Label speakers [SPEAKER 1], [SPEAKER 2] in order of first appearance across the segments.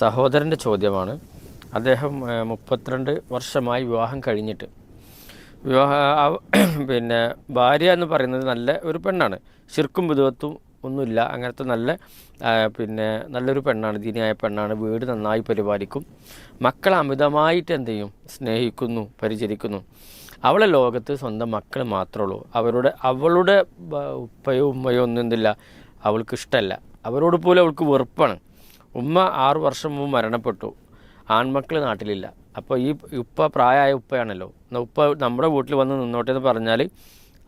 [SPEAKER 1] സഹോദരൻ്റെ ചോദ്യമാണ്. അദ്ദേഹം 32 വർഷമായി വിവാഹം കഴിഞ്ഞിട്ട് പിന്നെ ഭാര്യ എന്ന് പറയുന്നത് നല്ല ഒരു പെണ്ണാണ്, ശിർക്കും ബിദഅത്തും ഒന്നുമില്ല, അങ്ങനത്തെ നല്ലൊരു പെണ്ണാണ്, ദീനിയായ പെണ്ണാണ്, വീട് നന്നായി പരിപാലിക്കും, മക്കളെ അമിതമായിട്ട് എന്ത് ചെയ്യും, സ്നേഹിക്കുന്നു, പരിചരിക്കുന്നു. അവളെ ലോകത്ത് സ്വന്തം മക്കൾ മാത്രമേ ഉള്ളൂ. അവളുടെ ഉപ്പയോ ഉമ്മയോ ഒന്നും എന്തില്ല, അവൾക്ക് ഇഷ്ടമല്ല, അവരോട് പോലും അവൾക്ക് വെറുപ്പാണ്. ഉമ്മ 6 വർഷം മുമ്പ് മരണപ്പെട്ടു, ആൺമക്കൾ നാട്ടിലില്ല. അപ്പോൾ ഈ ഉപ്പ പ്രായമായ ഉപ്പയാണല്ലോ, ഉപ്പ നമ്മുടെ വീട്ടിൽ വന്ന് നിന്നോട്ടെ എന്ന് പറഞ്ഞാൽ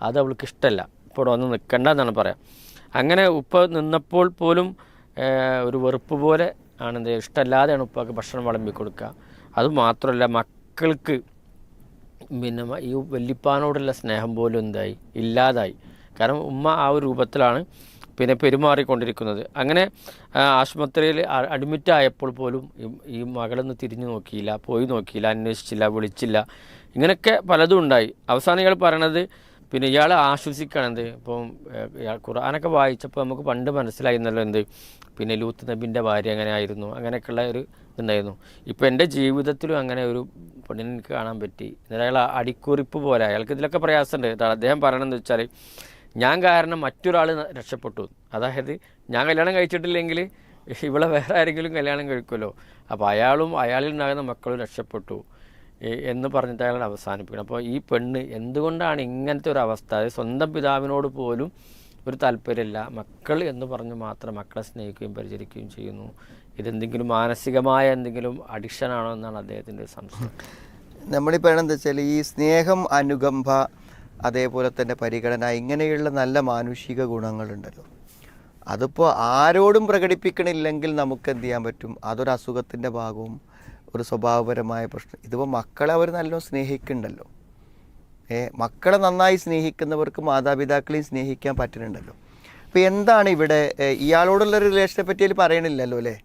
[SPEAKER 1] അത് അവൾക്ക് ഇഷ്ടമല്ല, ഇപ്പോൾ ഇവിടെ വന്ന് നിൽക്കണ്ട എന്നാണ് പറയാം. അങ്ങനെ ഉപ്പ നിന്നപ്പോൾ പോലും ഒരു വെറുപ്പ് പോലെ ആണ്, ഇഷ്ടമല്ലാതെയാണ് ഉപ്പക്ക് ഭക്ഷണം വിളമ്പി കൊടുക്കുക. അതുമാത്രമല്ല, മക്കൾക്ക് ഈ വല്യപ്പാനോടുള്ള സ്നേഹം പോലും ഇല്ലാതായി. കാരണം ഉമ്മ ആ ഒരു രൂപത്തിലാണ് പെരുമാറിക്കൊണ്ടിരിക്കുന്നത്. അങ്ങനെ ആശുപത്രിയിൽ അഡ്മിറ്റ് ആയപ്പോൾ പോലും ഈ മകളൊന്ന് തിരിഞ്ഞു നോക്കിയില്ല, പോയി നോക്കിയില്ല, അന്വേഷിച്ചില്ല, വിളിച്ചില്ല. ഇങ്ങനെയൊക്കെ പലതും ഉണ്ടായി. അവസാനം ഇയാൾ പറയണത് ഇയാൾ ആശ്വസിക്കുകയാണെന്ത്, ഇപ്പം ഖുർആനൊക്കെ വായിച്ചപ്പോൾ നമുക്ക് പണ്ട് മനസ്സിലായിരുന്നല്ലോ ലൂത്ത് നബിൻ്റെ ഭാര്യ അങ്ങനെ ആയിരുന്നു, അങ്ങനെയൊക്കെയുള്ള ഒരു ഇതുണ്ടായിരുന്നു. ഇപ്പോൾ എൻ്റെ ജീവിതത്തിലും അങ്ങനെ ഒരു പെണ്ണിനെ എനിക്ക് കാണാൻ പറ്റി. അയാൾ അടിക്കുറിപ്പ് പോലെ, അയാൾക്ക് ഇതിലൊക്കെ പ്രയാസമുണ്ട്. അദ്ദേഹം പറയണമെന്ന് വെച്ചാൽ, ഞാൻ കാരണം മറ്റൊരാൾ രക്ഷപ്പെട്ടു. അതായത് ഞാൻ കല്യാണം കഴിച്ചിട്ടില്ലെങ്കിൽ ഇവളെ വേറെ ആരെങ്കിലും കല്യാണം കഴിക്കുമല്ലോ, അപ്പോൾ അയാളിൽ ഉണ്ടാകുന്ന മക്കളും രക്ഷപ്പെട്ടു എന്ന് പറഞ്ഞിട്ട് അയാൾ അവസാനിപ്പിക്കണം. അപ്പോൾ ഈ പെണ്ണ് എന്തുകൊണ്ടാണ് ഇങ്ങനത്തെ ഒരു അവസ്ഥ, അതായത് സ്വന്തം പിതാവിനോട് പോലും ഒരു താല്പര്യമില്ല, മക്കൾ എന്ന് പറഞ്ഞ് മാത്രം മക്കളെ സ്നേഹിക്കുകയും പരിചരിക്കുകയും ചെയ്യുന്നു. ഇതെന്തെങ്കിലും മാനസികമായ എന്തെങ്കിലും അഡിക്ഷനാണോ എന്നാണ് അദ്ദേഹത്തിൻ്റെ സംശയം.
[SPEAKER 2] നമ്മളിപ്പോൾ എന്താ വെച്ചാൽ, ഈ സ്നേഹം, അനുകമ്പ, അതേപോലെ തന്നെ പരിഗണന, ഇങ്ങനെയുള്ള നല്ല മാനുഷിക ഗുണങ്ങളുണ്ടല്ലോ, അതിപ്പോൾ ആരോടും പ്രകടിപ്പിക്കണില്ലെങ്കിൽ നമുക്ക് എന്ത് ചെയ്യാൻ പറ്റും, അതൊരു അസുഖത്തിൻ്റെ ഭാഗവും ഒരു സ്വഭാവപരമായ പ്രശ്നം. ഇതിപ്പോൾ മക്കളെ അവർ നല്ലോണം സ്നേഹിക്കുന്നുണ്ടല്ലോ. മക്കളെ നന്നായി സ്നേഹിക്കുന്നവർക്ക് മാതാപിതാക്കളെയും സ്നേഹിക്കാൻ പറ്റുന്നുണ്ടല്ലോ. അപ്പോൾ എന്താണ് ഇവിടെ ഇയാളോടുള്ള ഒരു റിലേഷനെ പറ്റി പറയണില്ലല്ലോ അല്ലേ?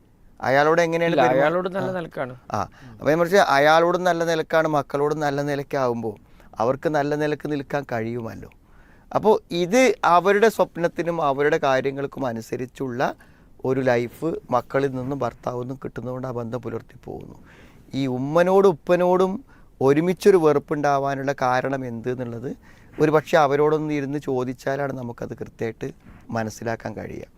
[SPEAKER 2] അയാളോട് എങ്ങനെയാണ്,
[SPEAKER 1] അയാളോട് നല്ല നിലക്കാണ്.
[SPEAKER 2] അപ്പോൾ മറിച്ച് അയാളോടും നല്ല നിലക്കാണ്, മക്കളോടും നല്ല നിലയ്ക്കാവുമ്പോൾ അവർക്ക് നല്ല നിലക്ക് നിൽക്കാൻ കഴിയുമല്ലോ. അപ്പോൾ ഇത് അവരുടെ സ്വപ്നത്തിനും അവരുടെ കാര്യങ്ങൾക്കും അനുസരിച്ചുള്ള ഒരു ലൈഫ് മക്കളിൽ നിന്നും ഭർത്താവിൽ നിന്നും കിട്ടുന്നതുകൊണ്ട് ആ ബന്ധം പുലർത്തി പോകുന്നു. ഈ ഉമ്മനോടും ഉപ്പനോടും ഒരുമിച്ചൊരു വെറുപ്പുണ്ടാവാനുള്ള കാരണം എന്ത് എന്നുള്ളത് ഒരു പക്ഷേ അവരോടൊന്ന് ഇരുന്ന് ചോദിച്ചാലാണ് നമുക്കത് കൃത്യമായിട്ട് മനസ്സിലാക്കാൻ കഴിയുക.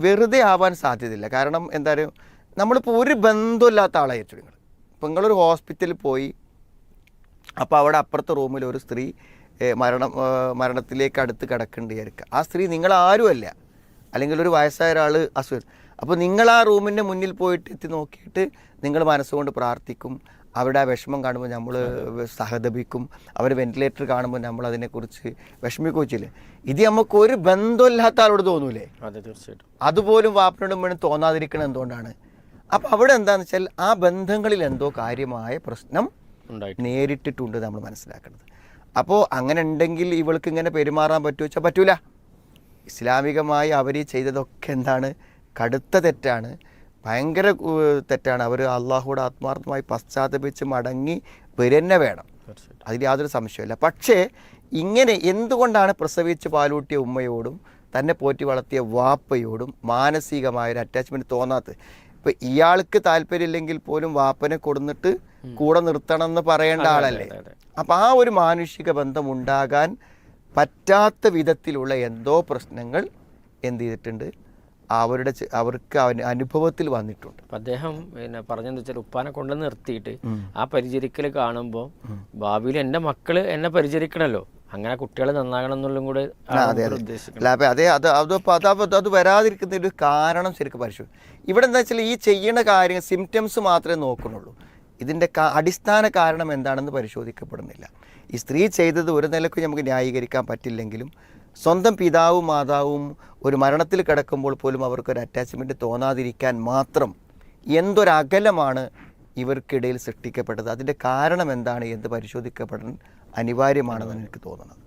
[SPEAKER 2] വെറുതെ ആവാൻ സാധ്യതയില്ല. കാരണം എന്താ പറയുക, നമ്മളിപ്പോൾ ഒരു ബന്ധമില്ലാത്ത ആളായിരിച്ചു നിങ്ങൾ. ഇപ്പോൾ നിങ്ങളൊരു ഹോസ്പിറ്റലിൽ പോയി, അപ്പോൾ അവിടെ അപ്പുറത്തെ റൂമിൽ ഒരു സ്ത്രീ മരണത്തിലേക്ക് അടുത്ത് കിടക്കേണ്ടി ആയിരിക്കുക. ആ സ്ത്രീ നിങ്ങളാരുമല്ല, അല്ലെങ്കിൽ ഒരു വയസ്സായ ഒരാൾ അസുഖം. അപ്പോൾ നിങ്ങൾ ആ റൂമിൻ്റെ മുന്നിൽ പോയിട്ട് എത്തി നോക്കിയിട്ട് നിങ്ങൾ മനസ്സുകൊണ്ട് പ്രാർത്ഥിക്കും. അവരുടെ ആ വിഷമം കാണുമ്പോൾ നമ്മൾ സഹതപിക്കും. അവർ വെന്റിലേറ്റർ കാണുമ്പോൾ നമ്മൾ അതിനെക്കുറിച്ച് വിഷമിക്കുകയില്ലേ? ഇത് നമുക്ക് ഒരു ബന്ധമില്ലാത്ത ആളോട് തോന്നൂലേ?
[SPEAKER 1] അതെ, തീർച്ചയായിട്ടും.
[SPEAKER 2] അതുപോലും വാപ്പനോടും വേണം തോന്നാതിരിക്കണം. എന്തുകൊണ്ടാണ്? അപ്പോൾ അവിടെ എന്താണെന്ന് വെച്ചാൽ ആ ബന്ധങ്ങളിൽ എന്തോ കാര്യമായ പ്രശ്നം നേരിട്ടിട്ടുണ്ട് നമ്മൾ മനസ്സിലാക്കുന്നത്. അപ്പോൾ അങ്ങനെ ഉണ്ടെങ്കിൽ ഇവൾക്ക് ഇങ്ങനെ പെരുമാറാൻ പറ്റുമോ വെച്ചാൽ പറ്റൂല. ഇസ്ലാമികമായി അവർ ചെയ്തതൊക്കെ എന്താണ്? കടുത്ത തെറ്റാണ്, ഭയങ്കര തെറ്റാണ്. അവർ അള്ളാഹുവോട് ആത്മാർത്ഥമായി പശ്ചാത്തപിച്ച് മടങ്ങി വരന്നെ വേണം, അതിൽ യാതൊരു സംശയമില്ല. പക്ഷേ ഇങ്ങനെ എന്തുകൊണ്ടാണ് പ്രസവിച്ച് പാലൂട്ടിയ ഉമ്മയോടും തന്നെ പോറ്റി വളർത്തിയ വാപ്പയോടും മാനസികമായൊരു അറ്റാച്ച്മെൻറ്റ് തോന്നാത്തത്? ഇപ്പോൾ ഇയാൾക്ക് താല്പര്യമില്ലെങ്കിൽ പോലും വാപ്പനെ കൊടുന്നിട്ട് കൂടെ നിർത്തണം എന്ന് പറയേണ്ട ആളല്ലേ? അപ്പം ആ ഒരു മാനുഷിക ബന്ധം ഉണ്ടാകാൻ പറ്റാത്ത വിധത്തിലുള്ള എന്തോ പ്രശ്നങ്ങൾ എന്ത് ചെയ്തിട്ടുണ്ട്, അവർക്ക് അനുഭവത്തിൽ വന്നിട്ടുണ്ട്.
[SPEAKER 1] അപ്പം അദ്ദേഹം പറഞ്ഞെന്ന് വെച്ചാൽ, ഉപ്പാനെ കൊണ്ട് നിർത്തിയിട്ട് ആ പരിചരിക്കൽ കാണുമ്പോൾ ഭാവിയിൽ എൻ്റെ മക്കള് എന്നെ പരിചരിക്കണമല്ലോ, അങ്ങനെ കുട്ടികൾ നന്നാകണം എന്നുള്ളതും കൂടെ
[SPEAKER 2] അത് വരാതിരിക്കുന്ന ഒരു കാരണം ശരിക്കും പരിശോധിക്കും. ഇവിടെ എന്താ വെച്ചാൽ, ഈ ചെയ്യുന്ന കാര്യങ്ങൾ സിംറ്റംസ് മാത്രമേ നോക്കുന്നുള്ളൂ. ഇതിൻ്റെ അടിസ്ഥാന കാരണം എന്താണെന്ന് പരിശോധിക്കപ്പെടുന്നില്ല. ഈ സ്ത്രീ ചെയ്തത് ഒരു നിലയ്ക്ക് നമുക്ക് ന്യായീകരിക്കാൻ പറ്റില്ലെങ്കിലും സ്വന്തം പിതാവും മാതാവും ഒരു മരണത്തിൽ കിടക്കുമ്പോൾ പോലും അവർക്കൊരു അറ്റാച്ച്മെൻറ്റ് തോന്നാതിരിക്കാൻ മാത്രം എന്തൊരകലമാണ് ഇവർക്കിടയിൽ സൃഷ്ടിക്കപ്പെട്ടത്, അതിൻ്റെ കാരണം എന്താണ് എന്ന് പരിശോധിക്കപ്പെടാൻ അനിവാര്യമാണെന്ന് എനിക്ക് തോന്നുന്നത്.